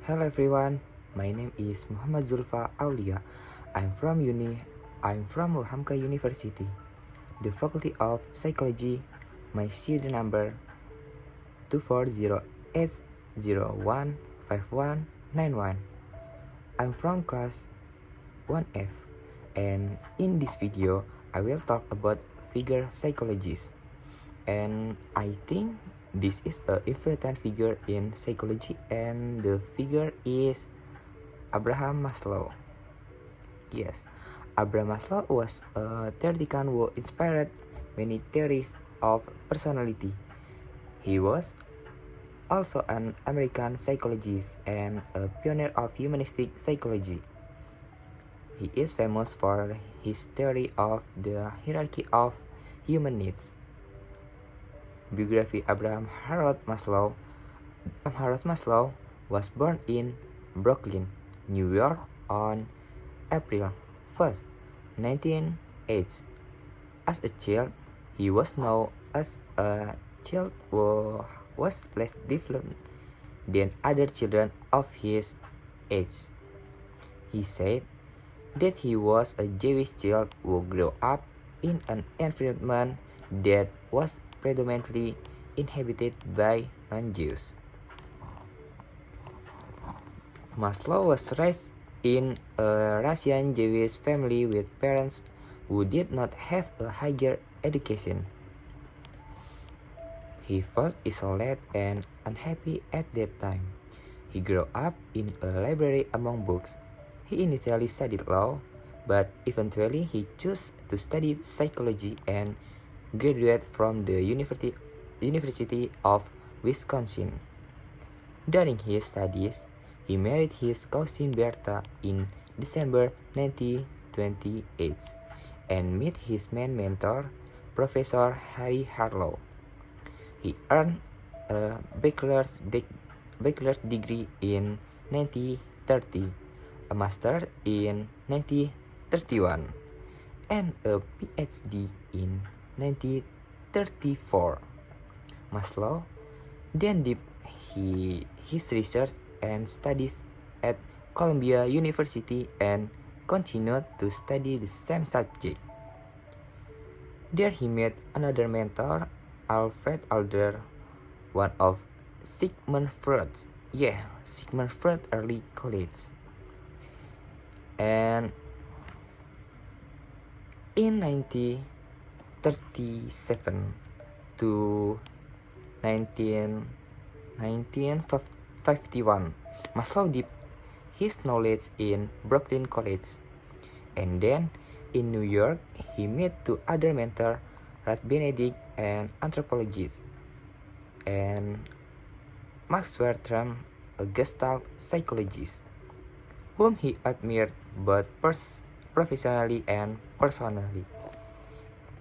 Hello everyone, my name is Muhammad Zulfa Aulia. I'm from Hamka University, the Faculty of Psychology. My student number 24080159191. I'm from class 1F, and in this video I will talk about figure psychologists. And I think this is an important figure in psychology, and the figure is Abraham Maslow. Yes, Abraham Maslow was a theoretician who inspired many theories of personality. He was also an American psychologist and a pioneer of humanistic psychology. He is famous for his theory of the hierarchy of human needs. Biography Abraham Harold Maslow. Harold Maslow was born in Brooklyn, New York on April 1st, 1908. As a child, he was known as a child who was less developed than other children of his age. He said that he was a Jewish child who grew up in an environment that was predominantly inhabited by non-Jews. Maslow was raised in a Russian Jewish family with parents who did not have a higher education. He felt isolated and unhappy at that time. He grew up in a library among books. He initially studied law, but eventually he chose to study psychology and graduated from the University of Wisconsin. During his studies, he married his cousin Bertha in December 1928 and met his main mentor, Professor Harry Harlow. He earned a bachelor's degree in 1930, a master's in 1931, and a PhD in 1934. Maslow then did his research and studies at Columbia University and continued to study the same subject. There he met another mentor, Alfred Adler, one of Sigmund Freud's early colleagues. And in 1937 to 1951, Maslow did his knowledge in Brooklyn College, and then in New York he met two other mentors, Ralph Benedict, an anthropologist, and Max Wertham, a Gestalt psychologist, whom he admired both professionally and personally.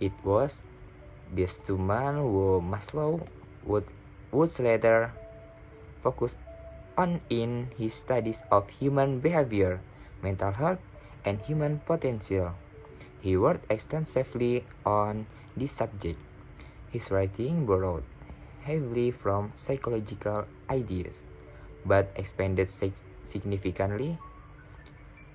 It was these two men who Maslow would later focus on in his studies of human behavior, mental health, and human potential. He worked extensively on this subject. His writing borrowed heavily from psychological ideas, but expanded significantly.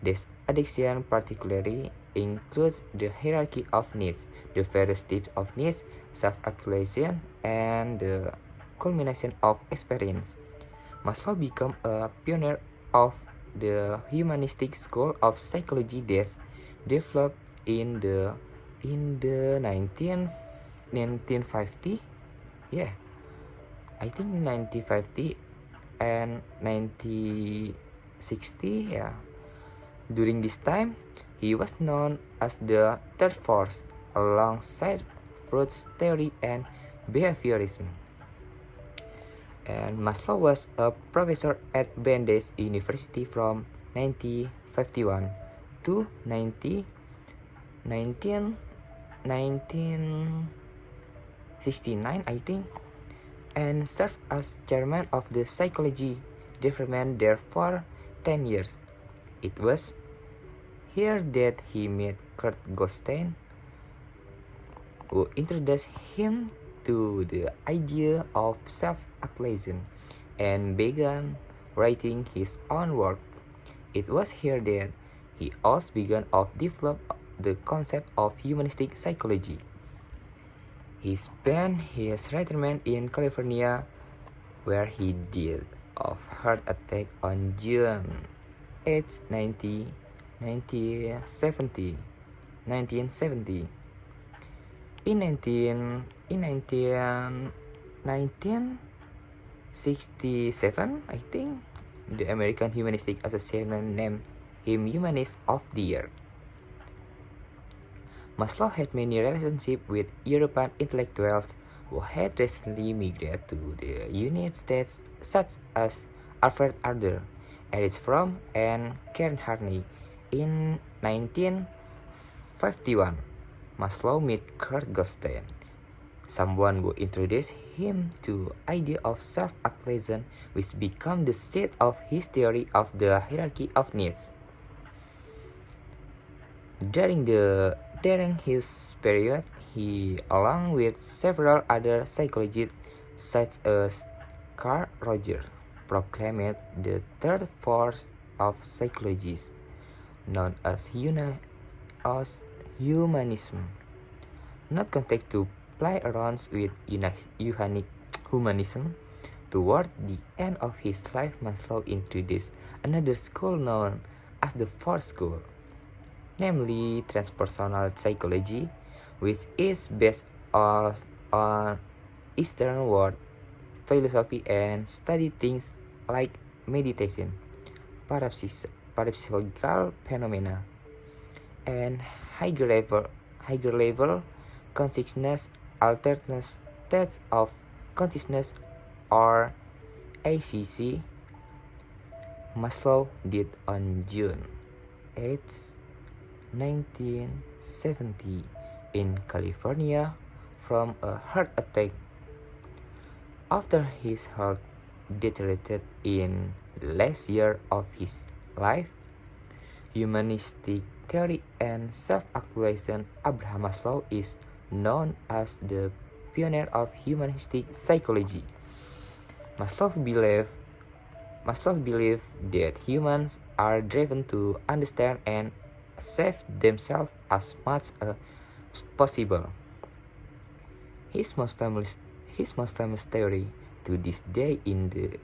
This addiction particularly includes the hierarchy of needs, the various types of needs, self-actualization, and the culmination of experience. Maslow became a pioneer of the humanistic school of psychology that developed in the 1950. Yeah, I think 1950 and 1960. Yeah, during this time he was known as the third force alongside Freud's theory and behaviorism. And Maslow was a professor at Brandeis University from 1951 to 1969, I think, and served as chairman of the psychology department there for 10 years. It was here that he met Kurt Goldstein, who introduced him to the idea of self-actualization and began writing his own work. It was here that he also began to develop the concept of humanistic psychology. He spent his retirement in California, where he died of heart attack on June 8, 1970. 1970. In 1967, I think, the American Humanistic Association named him Humanist of the Year. Maslow had many relationships with European intellectuals who had recently migrated to the United States, such as Alfred Adler, Erich Fromm, and Karen Harney. In 1951, Maslow met Kurt Goldstein, someone who introduced him to the idea of self-actualization, which became the seat of his theory of the hierarchy of needs. During his period, he, along with several other psychologists such as Carl Rogers, proclaimed the third force of psychology, known as humanism, not content to play around with humanism. Toward the end of his life, Maslow introduced another school known as the fourth school, namely transpersonal psychology, which is based on Eastern world philosophy and study things like meditation, parapsychological phenomena, and higher level consciousness, alternate states of consciousness, or ACC. Maslow died on June 8, 1970 in California from a heart attack. After his health deteriorated in the last year of his life, humanistic theory and self-actualization, Abraham Maslow is known as the pioneer of humanistic psychology. Maslow believed that humans are driven to understand and accept themselves as much as possible. His most famous theory to this day in the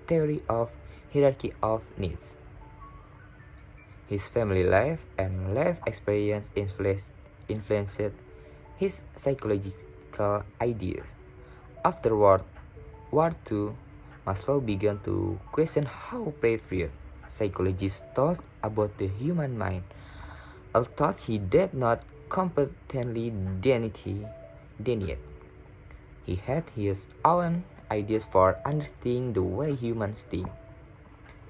theory of hierarchy of needs. His family life and life experience influenced his psychological ideas. After World War II, Maslow began to question how previous psychologists thought about the human mind. Although he did not completely deny it, he had his own ideas for understanding the way humans think.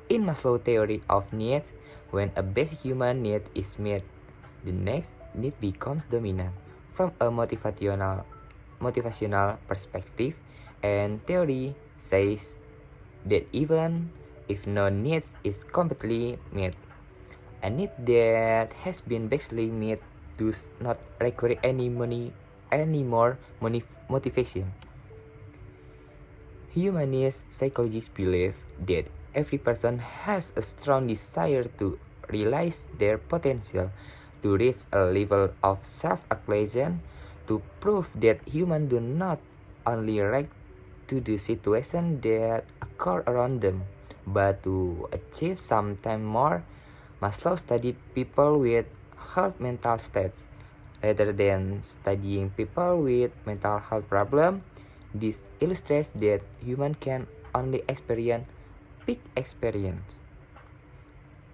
In Maslow's theory of needs, when a basic human need is met, the next need becomes dominant. From a motivational perspective, and theory says that even if no need is completely met, a need that has been basically met does not require any more motivation. Humanist psychologists believe that every person has a strong desire to realize their potential, to reach a level of self-actualization, to prove that humans do not only react to the situation that occur around them, but to achieve something more. Maslow studied people with health mental states rather than studying people with mental health problems. This illustrates that humans can only experience peak experience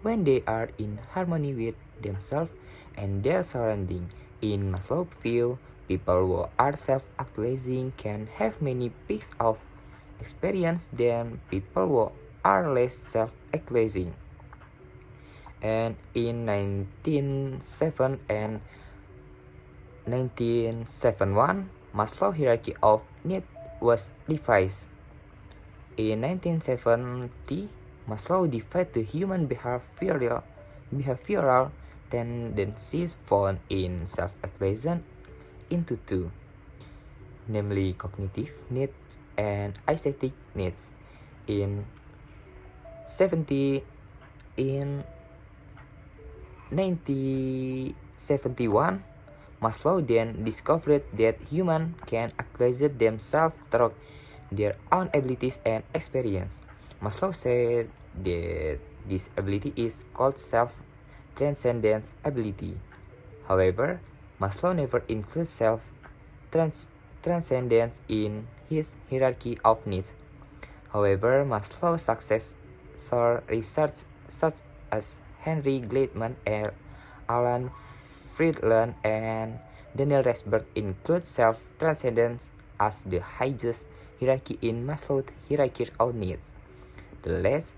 when they are in harmony with themselves and their surroundings. In Maslow's view, people who are self-actualizing can have many peaks of experience than people who are less self-actualizing. And in 1907 and 1971, Maslow's hierarchy of needs was revised. In 1970, Maslow divided the human behavioral tendencies found in self-actualization into two, namely cognitive needs and aesthetic needs. In 70 in 1971, Maslow then discovered that humans can actualize themselves through their own abilities and experience. Maslow said that this ability is called self-transcendence ability. However, Maslow never includes self-transcendence in his hierarchy of needs. However, Maslow's successor research such as Henry Gleitman, Alan Friedland, and Daniel Resberg include self-transcendence as the highest hierarchy in Maslow's hierarchy of needs. The last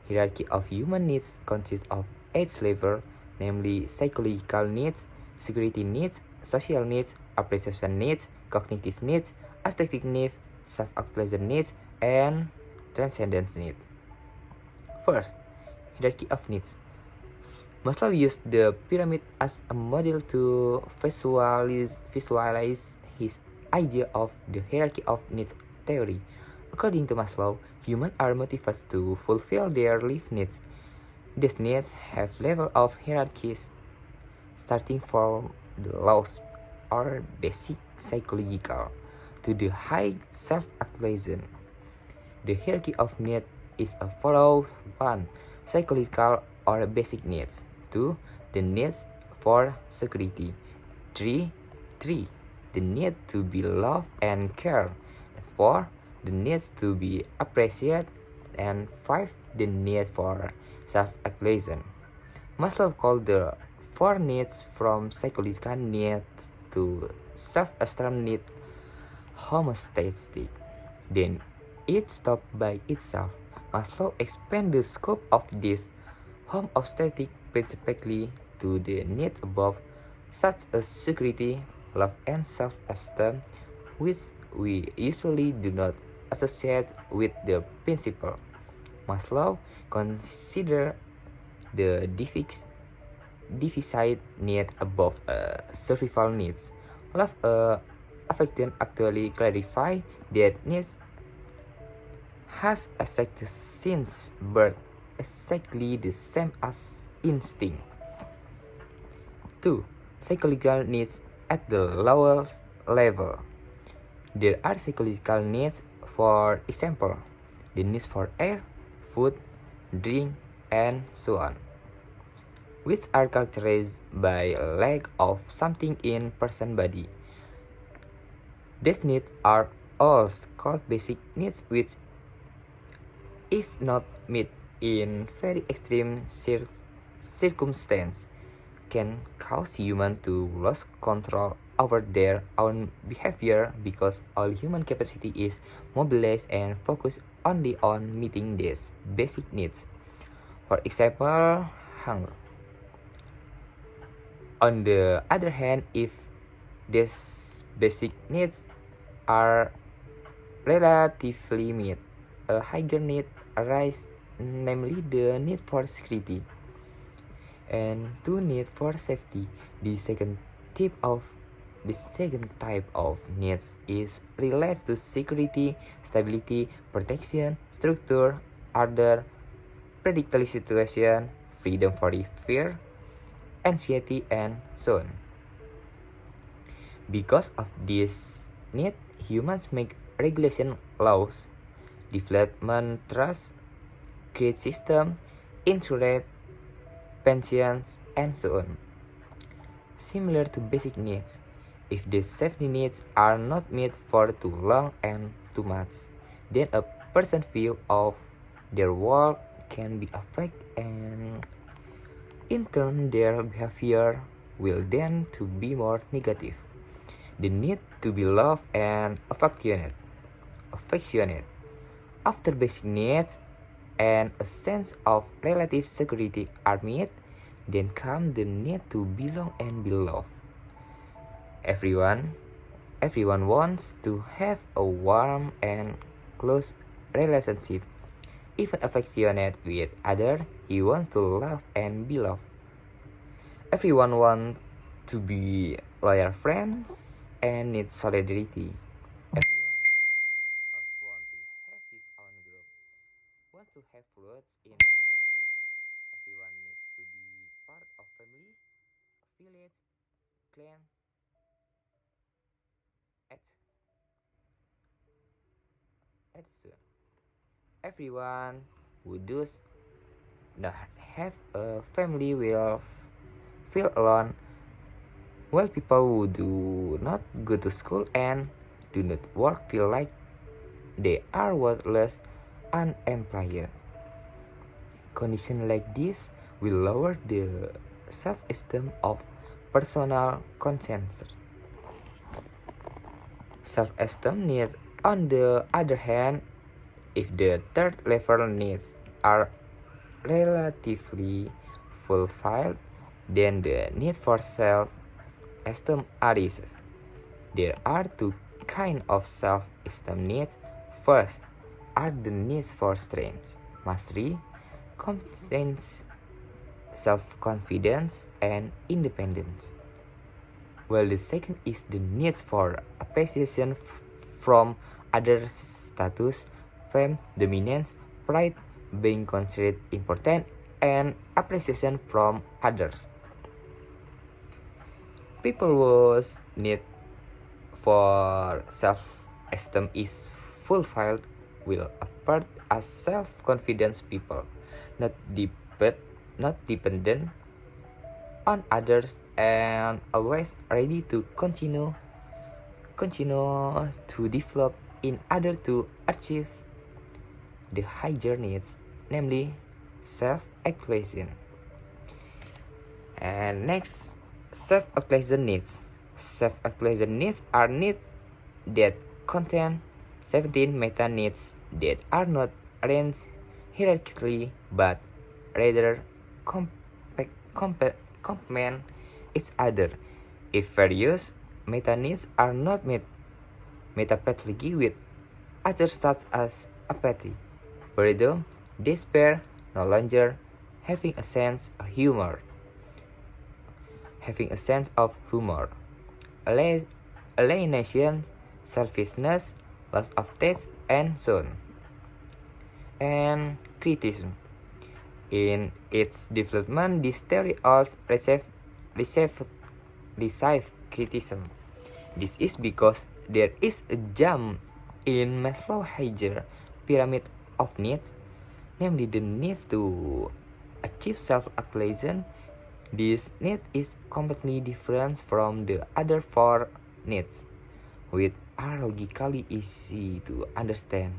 hierarchy of human needs consists of 8 levels, namely psychological needs, security needs, social needs, appreciation needs, cognitive needs, aesthetic needs, self-actualization needs, and transcendence needs. First, hierarchy of needs. Maslow used the pyramid as a model to visualize his idea of the hierarchy of needs theory. According to Maslow, humans are motivated to fulfill their life needs. These needs have levels of hierarchies, starting from the lowest or basic psychological to the high self-actualization. The hierarchy of needs is as follows: 1. Psychological or basic needs. 2. The needs for security. 3. The need to be loved and cared. 4. The need to be appreciated. And 5. The need for self-actualization. Maslow called the 4 needs from psychological needs to self-esteem need homeostatic. Then it stopped by itself. Maslow expanded the scope of this homeostatic principally to the needs above, such as security, love, and self-esteem, which we usually do not associate with the principle. Maslow considered the deficit need above survival needs. Love affection actually clarify that needs has exactly since birth exactly the same as instinct. 2. Psychological needs at the lowest level. There are psychological needs, for example, the needs for air, food, drink, and so on, which are characterized by a lack of something in person's body. These needs are also called basic needs, which, if not met in very extreme circumstances, can cause humans to lose control over their own behavior because all human capacity is mobilized and focused only on meeting these basic needs. For example, hunger. On the other hand, if these basic needs are relatively met, a higher need arises, namely the need for security and the need for safety. The second type of needs is related to security, stability, protection, structure, order, predictable situation, freedom for fear, anxiety, and so on. Because of this need, humans make regulation laws, development trust, create system, insurance, pensions, and so on. Similar to basic needs, if the safety needs are not met for too long and too much, then a person's view of their world can be affected, and in turn their behavior will then to be more negative. The need to be loved and affectionate. After basic needs and a sense of relative security are met, then comes the need to belong and be loved. Everyone wants to have a warm and close relationship. Even affectionate with others, he wants to love and be loved. Everyone wants to be loyal friends and needs solidarity. Everyone else wants to have his own group. want to have roots in society. Everyone needs to be part of family, village, clan, etc. Everyone who does not have a family will feel alone, while people who do not go to school and do not work feel like they are worthless, unemployed. Conditions like this will lower the self-esteem of personal conscience. Self-esteem needs, on the other hand, if the third level needs are relatively fulfilled, then the need for self-esteem arises. There are two kinds of self-esteem needs. First are the needs for strength, mastery, competence, self-confidence, and independence. While the second is the need for appreciation from others, status, fame, dominance, pride, being considered important, and appreciation from others. People whose need for self-esteem is fulfilled will appear as self-confident people, not dependent on others and always ready to continue to develop in order to achieve the higher needs, namely self-actualization. And next, self-actualization needs. Self-actualization needs are needs that contain 17 meta needs that are not arranged hierarchically but rather complement each other. If various meta needs are not met, metapathology with others such as apathy, boredom, despair, no longer having a sense of humor, alienation, selfishness, loss of taste, and so on. And criticism. In its development, this theory also received criticism. This is because there is a jump in Maslow's hierarchy pyramid of needs, namely the needs to achieve self-actualization. This need is completely different from the other four needs, which are logically easy to understand.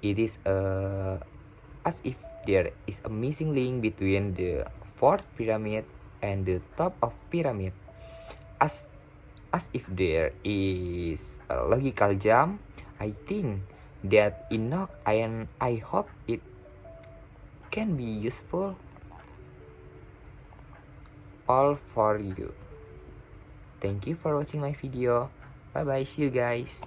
It is as if there is a missing link between the fourth pyramid and the top of pyramid. As if there is a logical jump, I think that enough, and I hope it can be useful all for you. Thank you for watching my video. Bye bye, see you guys.